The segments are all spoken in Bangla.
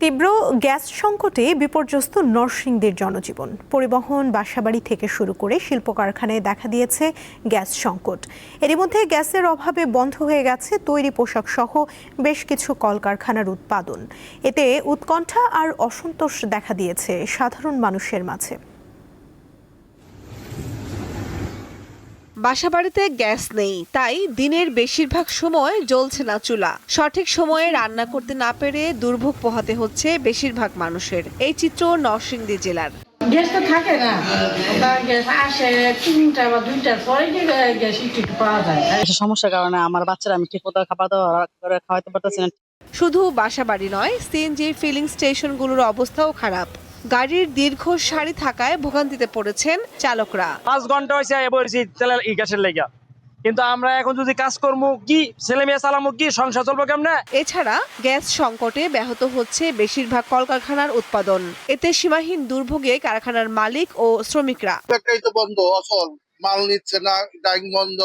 তীব্র গ্যাস সংকটে বিপর্যস্ত নরসিংদীর জনজীবন। পরিবহন, বাসাবাড়ি থেকে শুরু করে শিল্প কারখানায় দেখা দিয়েছে গ্যাস সংকট। এরই মধ্যে গ্যাসের অভাবে বন্ধ হয়ে গেছে তৈরি পোশাক সহ বেশ কিছু কলকারখানার উৎপাদন। এতে উৎকণ্ঠা আর অসন্তোষ দেখা দিয়েছে সাধারণ মানুষের মাঝে। বাসাবাড়িতে গ্যাস নেই, তাই দিনের বেশিরভাগ সময় জ্বলছে না চুলা। সঠিক সময়ে রান্না করতে না পেরে দুর্ভোগ পোহাতে হচ্ছে বেশিরভাগ মানুষের। এই চিত্র নরসিংদী জেলার। গ্যাস তো থাকে না, গ্যাস আসে 3টা বা 2টার পরে গ্যাস একটু পাওয়া যায়। সমস্যার কারণে আমার বাচ্চারা আমি ঠিক মতো খাবার দাবার করে খাওয়াতে পারতেছি না। শুধু বাসাবাড়ি নয়, সিএনজি ফিলিং স্টেশনগুলোর অবস্থাও খারাপ। গাড়ির দীর্ঘ সারি থাকায় ভোগান্তিতে পড়েছেন চালকরা। 5 ঘন্টা হয়েছে বলছি গ্যাসের লেগা, কিন্তু আমরা এখন যদি কাজ করবো কি, ছেলে মেয়ে চালামো কি, সংসার চলবো কেমনে? এছাড়া গ্যাস সংকটে ব্যাহত হচ্ছে বেশিরভাগ কলকারখানার উৎপাদন। এতে সীমাহীন দুর্ভোগে কারখানার মালিক ও শ্রমিকরা। বন্ধ, অচল, মাল নিচ্ছে না, ডাইং বন্ধ।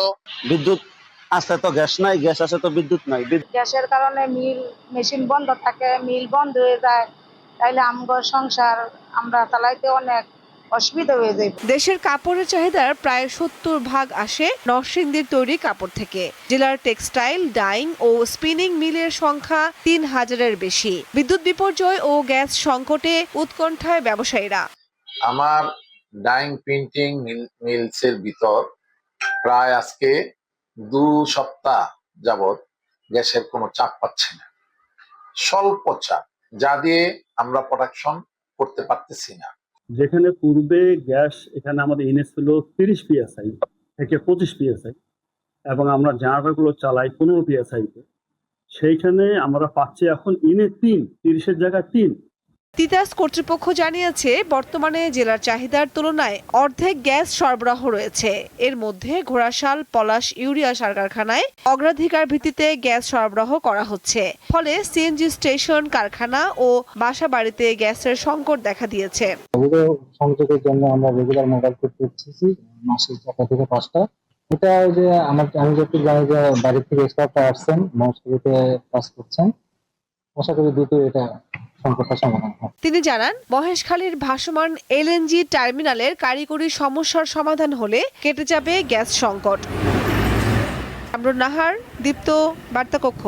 বিদ্যুৎ আসে তো গ্যাস নাই, গ্যাস আসে তো বিদ্যুৎ নাই। গ্যাসের কারণে মিল মেশিন বন্ধ থাকে, মিল বন্ধ হয়ে যায়, তাইলে আমগর সংসার আমরা চালাইতে অনেক অসুবিধা হয়ে যায়। দেশের কাপড়ের চাহিদার প্রায় 70% আসে নরসিংদীর তৈরি কাপড় থেকে। জেলার টেক্সটাইল, ডাইং ও স্পিনিং মিলের সংখ্যা 3000-এর বেশি। বিদ্যুৎ বিপর্যয় ও গ্যাস সংকটে উৎকণ্ঠায় ব্যবসায়ীরা। আমার ডাইং প্রিন্টিং মিলসের ভিতর প্রায় আজকে 2 সপ্তাহ যাবত গ্যাসের কোনো চাপ পাচ্ছে না, স্বল্প চাপ, যা দিয়ে আমরা প্রোডাকশন করতে পারতেছি না। যেখানে পূর্বে গ্যাস এখানে আমাদের ইনএস ছিল 30 PSI থেকে 25 PSI এবং আমরা জেনারেটরগুলো চালাই 15 PSI তে, সেইখানে আমরা পাচ্ছি এখন ইনে 30-এর জায়গায় 3। তিতাস কর্তৃপক্ষ জানিয়েছে বর্তমানে জেলার চাহিদার তুলনায় অর্ধেক গ্যাস সরবরাহ রয়েছে। এর মধ্যে ঘোড়াশাল, পলাশ, ইউরিয়া সার কারখানায় অগ্রাধিকার ভিত্তিতে গ্যাস সরবরাহ করা হচ্ছে। ফলে সিএনজি স্টেশন, কারখানা ও বাসাবাড়িতে গ্যাসের সংকট দেখা দিয়েছে। সংযোগের জন্য আমরা রেগুলার মোবাইল করতেছি মাসে 4টা থেকে 5টা। এটা যে আমি যতটুকু জানি যে বাড়ি থেকে এক্সপার্টরা আসছেন, মহাসড়কে কাজ করছেন, আশা করি দ্রুত এটা সংকটটা সমাধান হয়। তিনি জানান, মহেশখালীর ভাসমান এলএনজি টার্মিনালের কারিগরি সমস্যার সমাধান হলে কেটে যাবে গ্যাস সংকট। আমরুন নাহার, দীপ্ত, বার্তা কক্ষ।